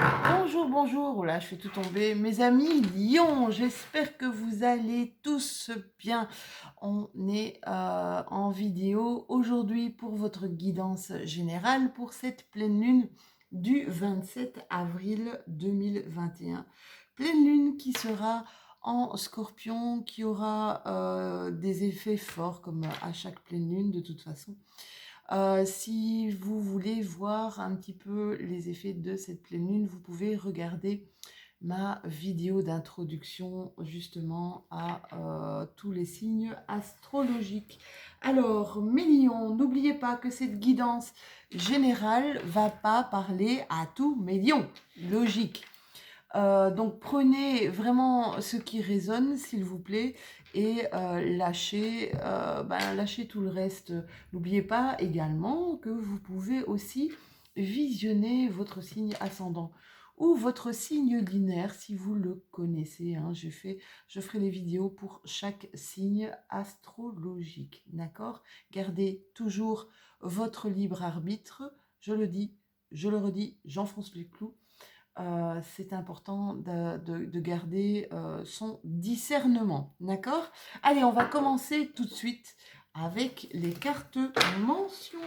Bonjour, bonjour. Oh là, je fais tout tomber. Mes amis Lyon, j'espère que vous allez tous bien. On est en vidéo aujourd'hui pour votre guidance générale pour cette pleine lune du 27 avril 2021. Pleine lune qui sera en Scorpion, qui aura des effets forts comme à chaque pleine lune de toute façon. Si vous voulez voir un petit peu les effets de cette pleine lune, vous pouvez regarder ma vidéo d'introduction justement à tous les signes astrologiques. Alors, mes lions, n'oubliez pas que cette guidance générale va pas parler à tous mes lions. Logique. Donc prenez vraiment ce qui résonne, s'il vous plaît, et lâchez tout le reste. N'oubliez pas également que vous pouvez aussi visionner votre signe ascendant ou votre signe lunaire si vous le connaissez. Hein. Je ferai les vidéos pour chaque signe astrologique. D'accord? Gardez toujours votre libre arbitre. Je le dis, je le redis, j'enfonce les clous. C'est important de garder son discernement. D'accord? Allez, on va commencer tout de suite avec les cartes mentions.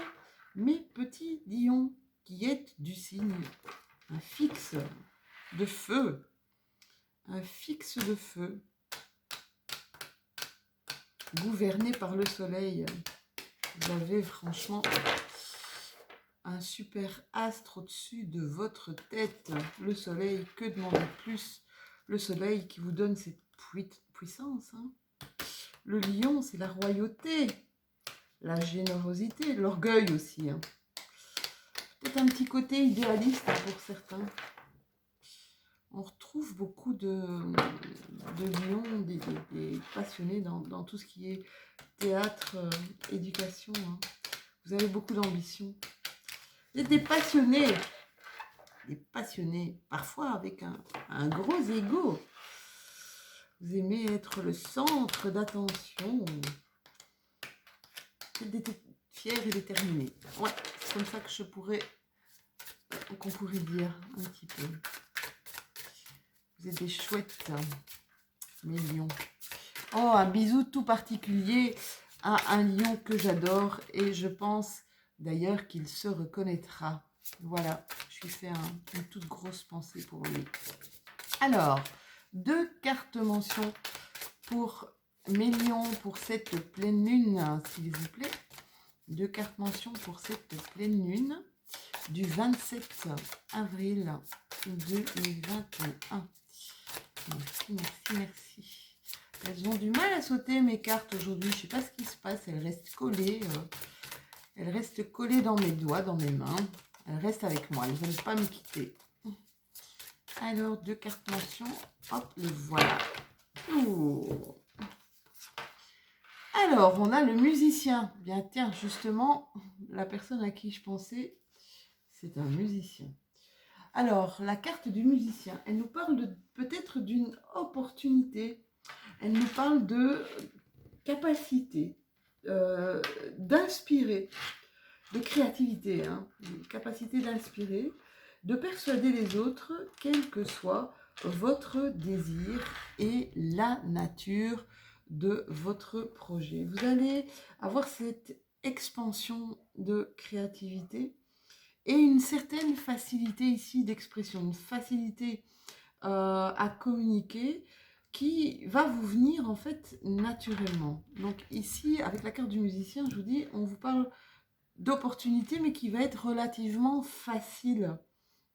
Mes petits lions qui êtes du signe, un fixe de feu. Un fixe de feu, gouverné par le soleil. Vous avez franchement un super astre au-dessus de votre tête. Le soleil, que demander de plus? Le soleil qui vous donne cette puissance. Hein. Le lion, c'est la royauté, la générosité, l'orgueil aussi. Hein. Peut-être un petit côté idéaliste hein, pour certains. On retrouve beaucoup de lions, des passionnés dans tout ce qui est théâtre, éducation. Hein. Vous avez beaucoup d'ambition. Vous êtes des passionnés, parfois avec un gros ego. Vous aimez être le centre d'attention. Vous êtes fiers et déterminés. Ouais, c'est comme ça qu'on pourrait dire un petit peu. Vous êtes des chouettes, mes lions. Oh, un bisou tout particulier à un lion que j'adore et je pense d'ailleurs qu'il se reconnaîtra. Voilà, je lui fais une toute grosse pensée pour lui. Alors, 2 cartes mentions pour mes lions pour cette pleine lune, s'il vous plaît. 2 cartes mentions pour cette pleine lune du 27 avril 2021. Merci, merci, merci. Elles ont du mal à sauter mes cartes aujourd'hui. Je ne sais pas ce qui se passe. Elles restent collées. Elles restent collées dans mes doigts, dans mes mains. Elles restent avec moi. Elles ne veulent pas me quitter. Alors, 2 cartes mentions. Hop, le voilà. Ouh. Alors, on a le musicien. Bien, tiens, justement, la personne à qui je pensais, c'est un musicien. Alors, la carte du musicien, elle nous parle peut-être d'une opportunité. Elle nous parle de capacité, d'inspirer, de créativité, hein, capacité d'inspirer, de persuader les autres, quel que soit votre désir et la nature de votre projet. Vous allez avoir cette expansion de créativité et une certaine facilité ici d'expression, une facilité à communiquer qui va vous venir en fait naturellement. Donc ici, avec la carte du musicien, je vous dis, on vous parle d'opportunité, mais qui va être relativement facile.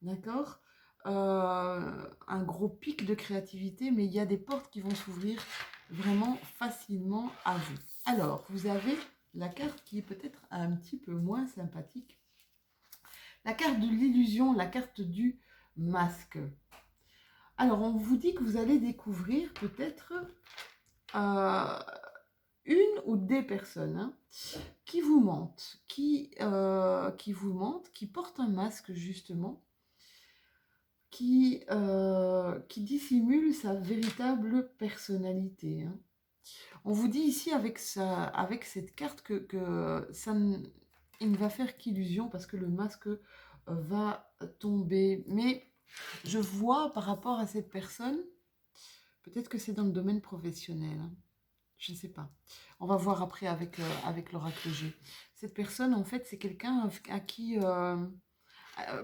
D'accord un gros pic de créativité, mais il y a des portes qui vont s'ouvrir vraiment facilement à vous. Alors, vous avez la carte qui est peut-être un petit peu moins sympathique. La carte de l'illusion, la carte du masque. Alors, on vous dit que vous allez découvrir peut-être une ou des personnes hein, qui vous mentent, qui vous mentent, qui portent un masque justement, qui dissimule sa véritable personnalité. Hein. On vous dit ici avec cette carte que il ne va faire qu'illusion parce que le masque va tomber. Mais Je vois par rapport à cette personne, peut-être que c'est dans le domaine professionnel, hein. Je ne sais pas. On va voir après avec l'oracle G. Cette personne, en fait, c'est quelqu'un à qui,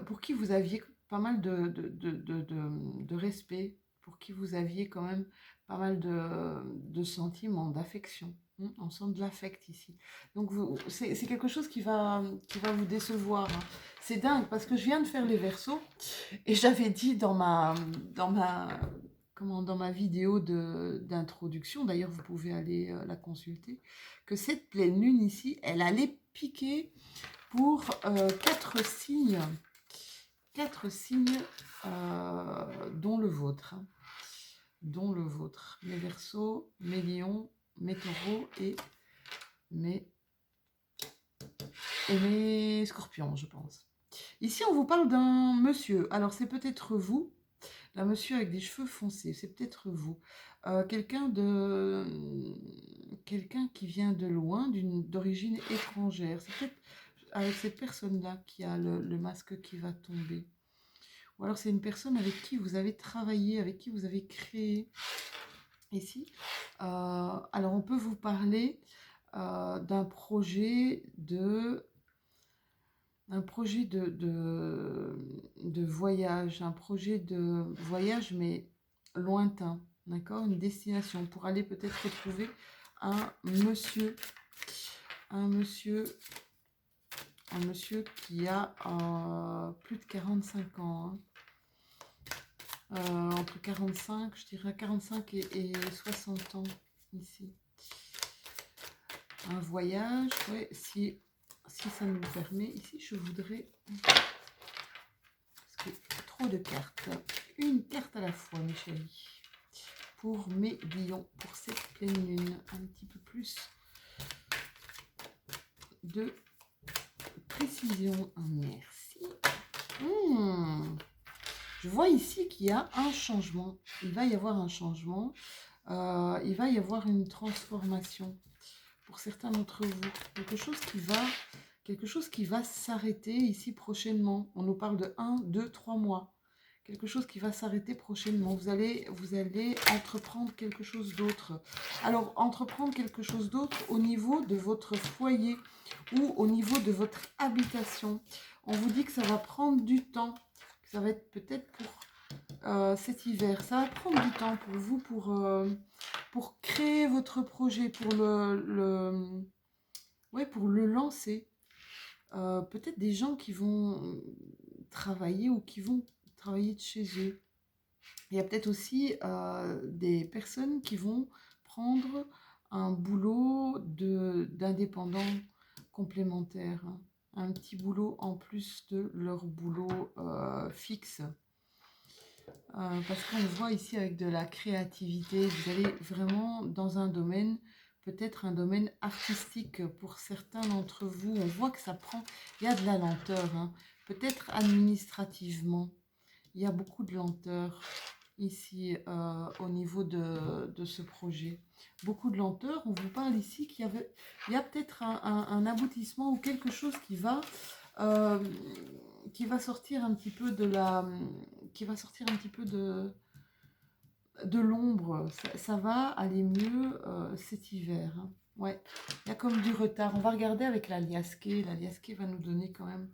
pour qui vous aviez pas mal de respect, pour qui vous aviez quand même pas mal de sentiments, d'affection. On sent de l'affect ici. Donc, c'est quelque chose qui va vous décevoir, hein. C'est dingue parce que je viens de faire les versos et j'avais dit dans ma vidéo d'introduction, d'ailleurs vous pouvez aller la consulter, que cette pleine lune ici, elle allait piquer pour quatre signes dont le vôtre, hein, dont le vôtre, mes Verseaux, mes Lions, mes Taureaux et mes Scorpions, je pense. Ici, on vous parle d'un monsieur. Alors, c'est peut-être vous, un monsieur avec des cheveux foncés, c'est peut-être vous. Quelqu'un qui vient de loin, d'origine étrangère. C'est peut-être avec cette personne-là qui a le masque qui va tomber. Ou alors c'est une personne avec qui vous avez travaillé, avec qui vous avez créé. Ici, alors on peut vous parler d'un projet de voyage, un projet de voyage mais lointain, d'accord, une destination pour aller peut-être retrouver un monsieur, un monsieur, un monsieur qui a plus de 45 ans, hein. Entre 45, je dirais 45 et 60 ans ici. Un voyage, ouais, si ça nous le permet. Ici, je voudrais... Parce que trop de cartes. Une carte à la fois, mes chéris. Pour mes lions, pour cette pleine lune. Un petit peu plus de précision. Merci. Je vois ici qu'il y a un changement. Il va y avoir un changement. Il va y avoir une transformation pour certains d'entre vous. Quelque chose qui va s'arrêter ici prochainement. On nous parle de 1, 2, 3 mois. Quelque chose qui va s'arrêter prochainement. Vous allez entreprendre quelque chose d'autre. Alors, entreprendre quelque chose d'autre au niveau de votre foyer ou au niveau de votre habitation. On vous dit que ça va prendre du temps. Ça va être peut-être pour cet hiver. Ça va prendre du temps pour vous, pour créer votre projet, pour pour le lancer. Peut-être des gens qui vont travailler ou qui vont travailler de chez eux. Il y a peut-être aussi des personnes qui vont prendre un boulot d'indépendant complémentaire, hein. Un petit boulot en plus de leur boulot fixe. Parce qu'on voit ici avec de la créativité, vous allez vraiment dans un domaine, peut-être un domaine artistique pour certains d'entre vous. On voit que ça prend, il y a de la lenteur, hein. Peut-être administrativement, il y a beaucoup de lenteur ici au niveau de ce projet. Beaucoup de lenteur, on vous parle ici qu'il y a peut-être un aboutissement ou quelque chose qui va sortir un petit peu de l'ombre. Ça va aller mieux cet hiver, hein. Ouais, il y a comme du retard. On va regarder avec la Liasqué. La Liasqué va nous donner quand même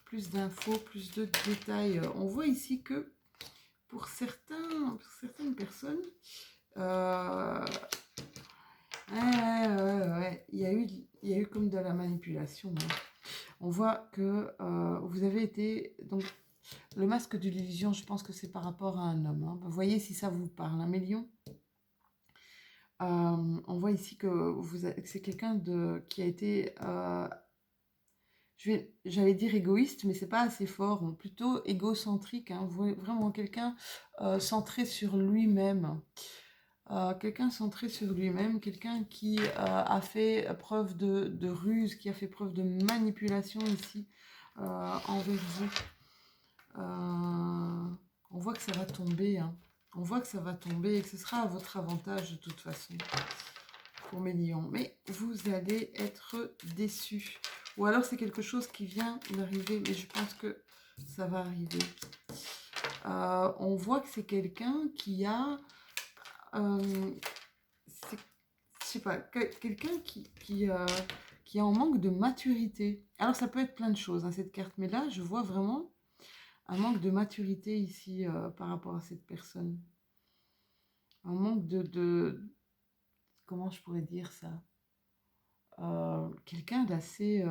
plus d'infos, plus de détails. On voit ici que pour certaines personnes, il y a eu comme de la manipulation, hein. On voit que vous avez été... Donc, le masque de l'illusion, je pense que c'est par rapport à un homme, hein. Vous voyez si ça vous parle, un million. On voit ici que c'est quelqu'un qui a été... j'allais dire égoïste, mais c'est pas assez fort, plutôt égocentrique, hein. Vraiment quelqu'un centré sur lui-même. Quelqu'un centré sur lui-même, quelqu'un qui a fait preuve de ruse, qui a fait preuve de manipulation ici envers vous. On voit que ça va tomber, hein. On voit que ça va tomber et que ce sera à votre avantage de toute façon pour mes lions. Mais vous allez être déçus. Ou alors c'est quelque chose qui vient d'arriver, mais je pense que ça va arriver. On voit que c'est quelqu'un qui a... je sais pas, quelqu'un qui est en manque de maturité. Alors ça peut être plein de choses, hein, cette carte, mais là je vois vraiment un manque de maturité ici par rapport à cette personne. Un manque comment je pourrais dire ça? Quelqu'un d'assez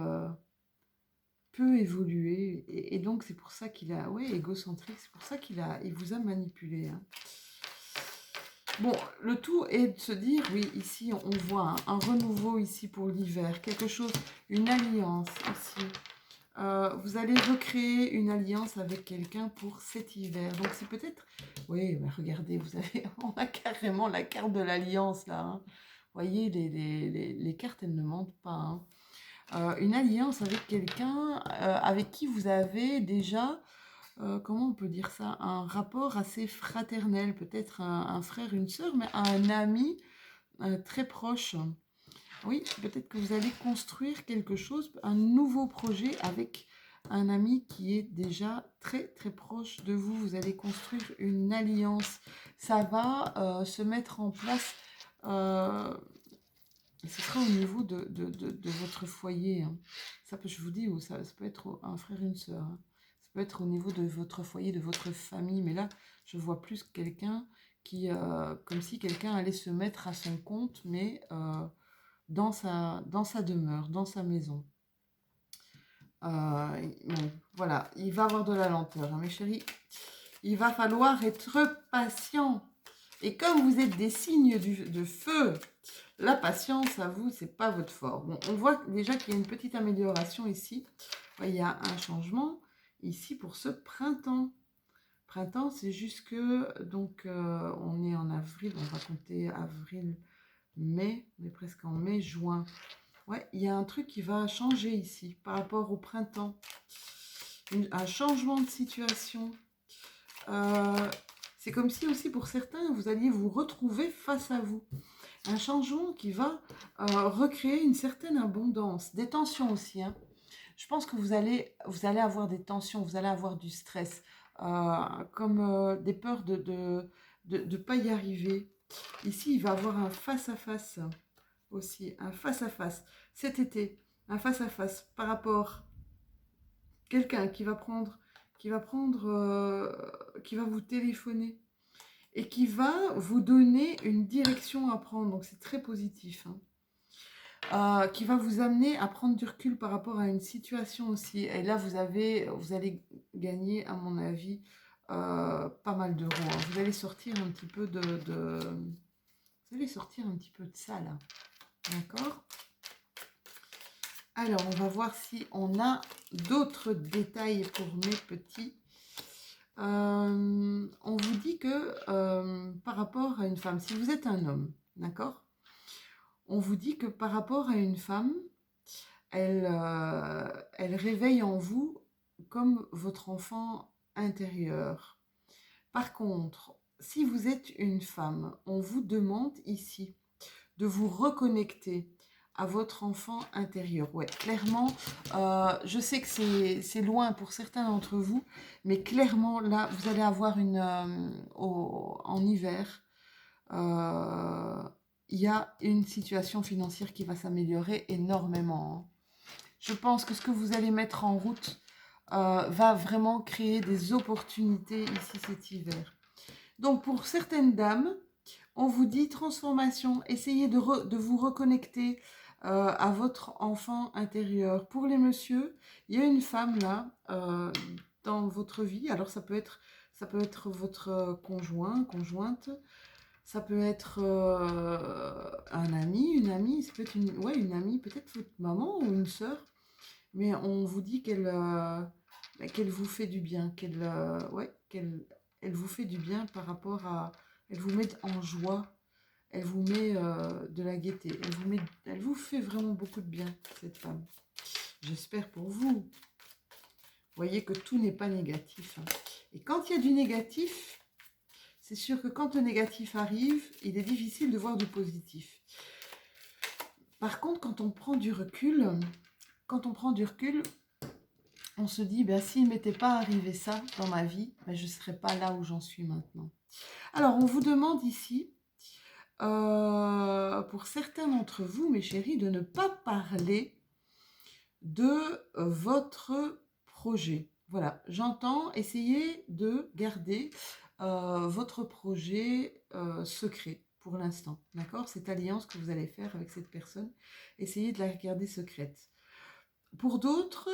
peu évolué. Et donc c'est pour ça qu'il a... Ouais, égocentrique, c'est pour ça il vous a manipulé. Hein. Bon, le tout est de se dire, oui, ici on voit un renouveau ici pour l'hiver, quelque chose, une alliance ici. Vous allez recréer une alliance avec quelqu'un pour cet hiver. Donc c'est peut-être... Oui, mais regardez, on a carrément la carte de l'alliance là. Hein. Vous voyez, les cartes, elles ne mentent pas. Hein. Une alliance avec quelqu'un avec qui vous avez déjà... comment on peut dire ça? Un rapport assez fraternel, peut-être un frère, une sœur, mais un ami très proche. Oui, peut-être que vous allez construire quelque chose, un nouveau projet avec un ami qui est déjà très très proche de vous. Vous allez construire une alliance. Ça va se mettre en place. Ce sera au niveau de votre foyer. Hein. Ça peut, je vous dis, ça peut être un frère, une sœur. Hein. Ça peut être au niveau de votre foyer, de votre famille. Mais là, je vois plus quelqu'un qui, comme si quelqu'un allait se mettre à son compte, mais dans sa demeure, dans sa maison. Bon, voilà, il va avoir de la lenteur, hein, mes chéris. Il va falloir être patient. Et comme vous êtes des signes de feu, la patience, à vous, c'est pas votre fort. Bon, on voit déjà qu'il y a une petite amélioration ici. Il y a un changement ici pour ce printemps. Printemps, c'est jusque... Donc, on est en avril, on va compter avril, mai. On est presque en mai, juin. Ouais, il y a un truc qui va changer ici par rapport au printemps. Un changement de situation. C'est comme si aussi pour certains, vous alliez vous retrouver face à vous. Un changement qui va recréer une certaine abondance. Des tensions aussi. Hein. Je pense que vous allez avoir des tensions, vous allez avoir du stress, comme des peurs de ne pas y arriver. Ici, il va y avoir un face-à-face aussi, un face-à-face. Cet été, un face-à-face par rapport à quelqu'un qui va vous téléphoner et qui va vous donner une direction à prendre. Donc c'est très positif. Hein. Qui va vous amener à prendre du recul par rapport à une situation aussi. Et là, vous allez gagner, à mon avis, pas mal d'euros. Hein. Vous allez sortir un petit peu vous allez sortir un petit peu de ça, là. D'accord ? Alors, on va voir si on a d'autres détails pour mes petits. On vous dit que par rapport à une femme, si vous êtes un homme, d'accord ? On vous dit que par rapport à une femme, elle réveille en vous comme votre enfant intérieur. Par contre, si vous êtes une femme, on vous demande ici de vous reconnecter à votre enfant intérieur. Ouais, clairement, je sais que c'est loin pour certains d'entre vous, mais clairement, là, vous allez avoir en hiver, il y a une situation financière qui va s'améliorer énormément. Hein. Je pense que ce que vous allez mettre en route va vraiment créer des opportunités ici cet hiver. Donc, pour certaines dames, on vous dit transformation, essayez de vous reconnecter à votre enfant intérieur. Pour les messieurs, il y a une femme là dans votre vie. Alors ça peut être votre conjointe, ça peut être un ami, une amie, ça peut être une amie, peut-être votre maman ou une sœur. Mais on vous dit qu'elle vous fait du bien, elle vous fait du bien par rapport à... Elle vous met en joie, elle vous met de la gaieté, elle vous fait vraiment beaucoup de bien, cette femme. J'espère pour vous. Vous voyez que tout n'est pas négatif. Hein. Et quand il y a du négatif, c'est sûr que quand le négatif arrive, il est difficile de voir du positif. Par contre, quand on prend du recul, on se dit, ben, s'il ne m'était pas arrivé ça dans ma vie, ben, je ne serais pas là où j'en suis maintenant. Alors, on vous demande ici, pour certains d'entre vous, mes chéris, de ne pas parler de votre projet. Voilà, j'entends, essayer de garder votre projet secret pour l'instant, d'accord? Cette alliance que vous allez faire avec cette personne, essayez de la garder secrète. Pour d'autres,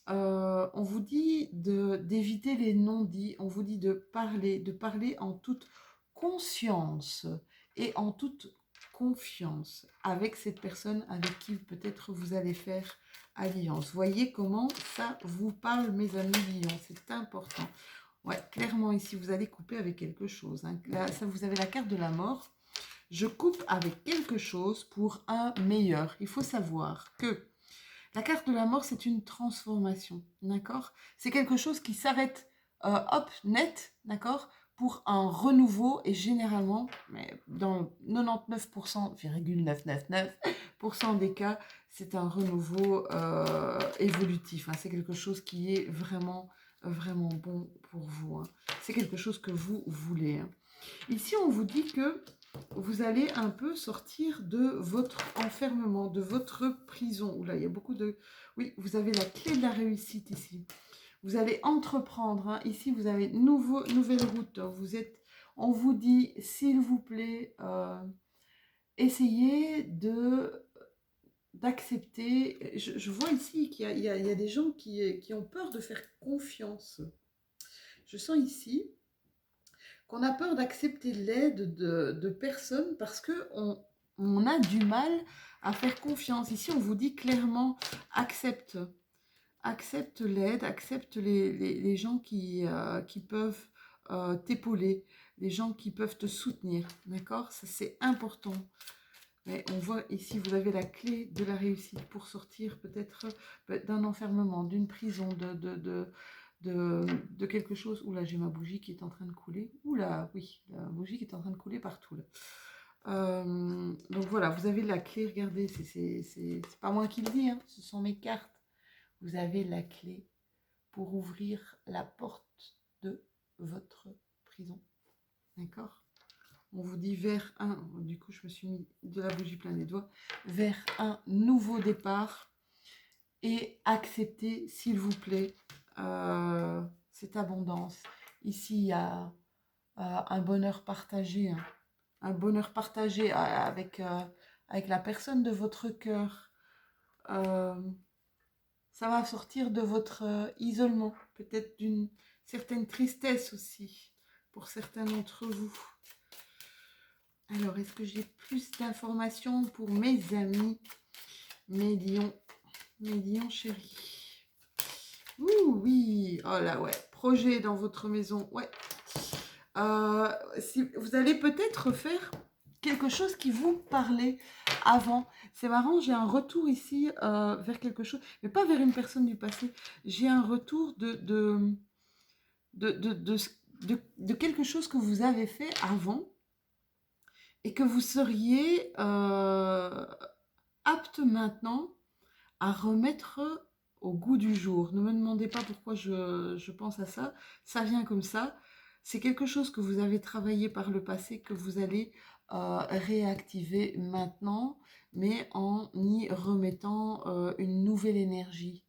on vous dit d'éviter les non-dits, on vous dit de parler en toute conscience et en toute confiance avec cette personne avec qui peut-être vous allez faire alliance. Voyez comment ça vous parle, mes amis lions, c'est important. Ouais, clairement ici, vous allez couper avec quelque chose. Hein. Là, ça, vous avez la carte de la mort. Je coupe avec quelque chose pour un meilleur. Il faut savoir que la carte de la mort, c'est une transformation, d'accord? C'est quelque chose qui s'arrête, hop, net, d'accord? Pour un renouveau, et généralement, mais dans 99,999% des cas, c'est un renouveau évolutif. Hein. C'est quelque chose qui est vraiment, vraiment bon pour vous. Hein. C'est quelque chose que vous voulez. Hein. Ici, on vous dit que vous allez un peu sortir de votre enfermement, de votre prison. Oula, il y a beaucoup de... Oui, vous avez la clé de la réussite ici. Vous allez entreprendre. Hein. Ici, vous avez nouvelle route. Vous êtes... On vous dit, s'il vous plaît, essayez d'accepter. Je vois ici qu'il y a des gens qui ont peur de faire confiance. Je sens ici qu'on a peur d'accepter l'aide de personnes parce qu'on a du mal à faire confiance. Ici, on vous dit clairement, accepte l'aide, accepte les gens qui peuvent t'épauler, les gens qui peuvent te soutenir, d'accord? Ça, c'est important. Mais on voit ici, vous avez la clé de la réussite pour sortir peut-être d'un enfermement, d'une prison, de quelque chose. Oula, j'ai ma bougie qui est en train de couler. Oula, oui, la bougie qui est en train de couler partout là. Donc voilà, vous avez la clé, regardez, c'est pas moi qui le dis, hein, ce sont mes cartes. Vous avez la clé pour ouvrir la porte de votre prison. D'accord? On vous dit vers du coup je me suis mis de la bougie plein les doigts, vers un nouveau départ et acceptez s'il vous plaît cette abondance. Ici il y a un bonheur partagé, hein, un bonheur partagé avec la personne de votre cœur. Ça va sortir de votre isolement, peut-être d'une certaine tristesse aussi pour certains d'entre vous. Alors, est-ce que j'ai plus d'informations pour mes amis, mes lions chéris? Ouh, oui, oh là, ouais, projet dans votre maison, ouais. Si, vous allez peut-être faire quelque chose qui vous parlait avant. C'est marrant, j'ai un retour ici vers quelque chose, mais pas vers une personne du passé. J'ai un retour de quelque chose que vous avez fait avant et que vous seriez apte maintenant à remettre au goût du jour. Ne me demandez pas pourquoi je pense à ça. Ça vient comme ça. C'est quelque chose que vous avez travaillé par le passé, que vous allez réactiver maintenant, mais en y remettant une nouvelle énergie,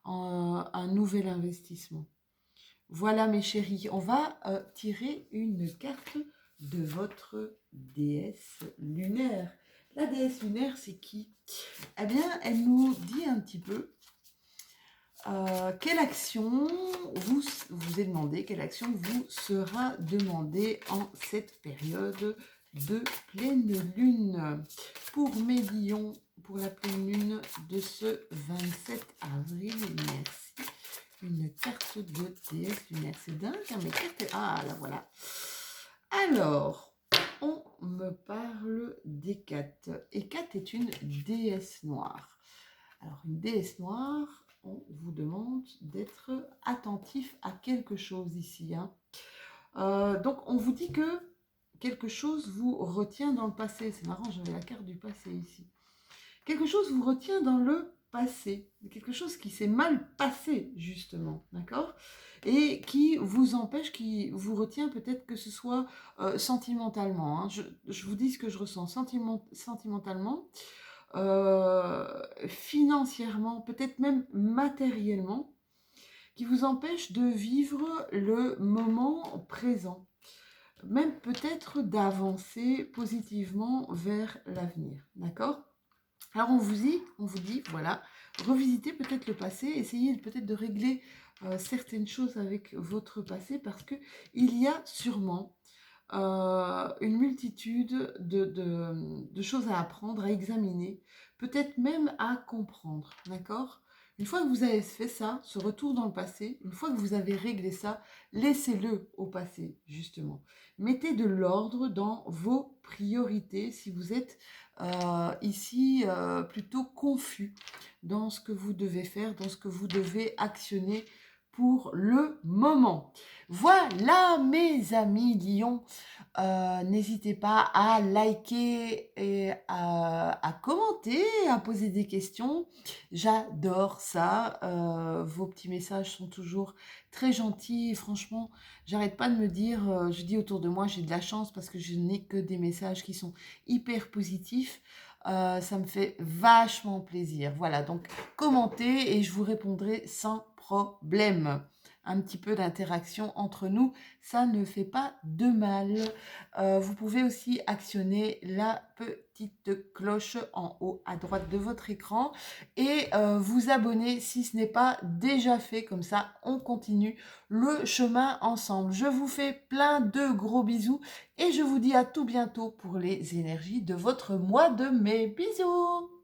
un nouvel investissement. Voilà mes chéris, on va tirer une carte de votre déesse lunaire. La déesse lunaire, c'est qui? Eh bien, elle nous dit un petit peu quelle action vous est demandée, quelle action vous sera demandée en cette période de pleine lune. Pour mes lions, pour la pleine lune de ce 27 avril, merci. Une carte de déesse lunaire, c'est dingue, hein, mes cartes... Ah, là voilà. Alors, on me parle d'Hécate. Hécate est une déesse noire. Alors, une déesse noire, on vous demande d'être attentif à quelque chose ici. Hein. Donc, on vous dit que quelque chose vous retient dans le passé. C'est marrant, j'avais la carte du passé ici. Quelque chose vous retient dans le passé, quelque chose qui s'est mal passé, justement, d'accord? Et qui vous empêche, qui vous retient peut-être que ce soit sentimentalement, hein. Je vous dis ce que je ressens, sentimentalement, financièrement, peut-être même matériellement, qui vous empêche de vivre le moment présent, même peut-être d'avancer positivement vers l'avenir, d'accord? Alors on vous dit, voilà, revisitez peut-être le passé, essayez peut-être de régler certaines choses avec votre passé parce que il y a sûrement une multitude de choses à apprendre, à examiner, peut-être même à comprendre, d'accord? Une fois que vous avez fait ça, ce retour dans le passé, une fois que vous avez réglé ça, laissez-le au passé, justement. Mettez de l'ordre dans vos priorités si vous êtes ici plutôt confus dans ce que vous devez faire, dans ce que vous devez actionner pour le moment. Voilà mes amis Lions, n'hésitez pas à liker et à commenter, à poser des questions. J'adore ça. Vos petits messages sont toujours très gentils. Et franchement, j'arrête pas de me dire, je dis autour de moi, j'ai de la chance parce que je n'ai que des messages qui sont hyper positifs. Ça me fait vachement plaisir. Voilà, donc commentez et je vous répondrai sans problème. Un petit peu d'interaction entre nous, ça ne fait pas de mal. Vous pouvez aussi actionner la petite cloche en haut à droite de votre écran et vous abonner si ce n'est pas déjà fait. Comme ça, on continue le chemin ensemble. Je vous fais plein de gros bisous et je vous dis à tout bientôt pour les énergies de votre mois de mai. Bisous!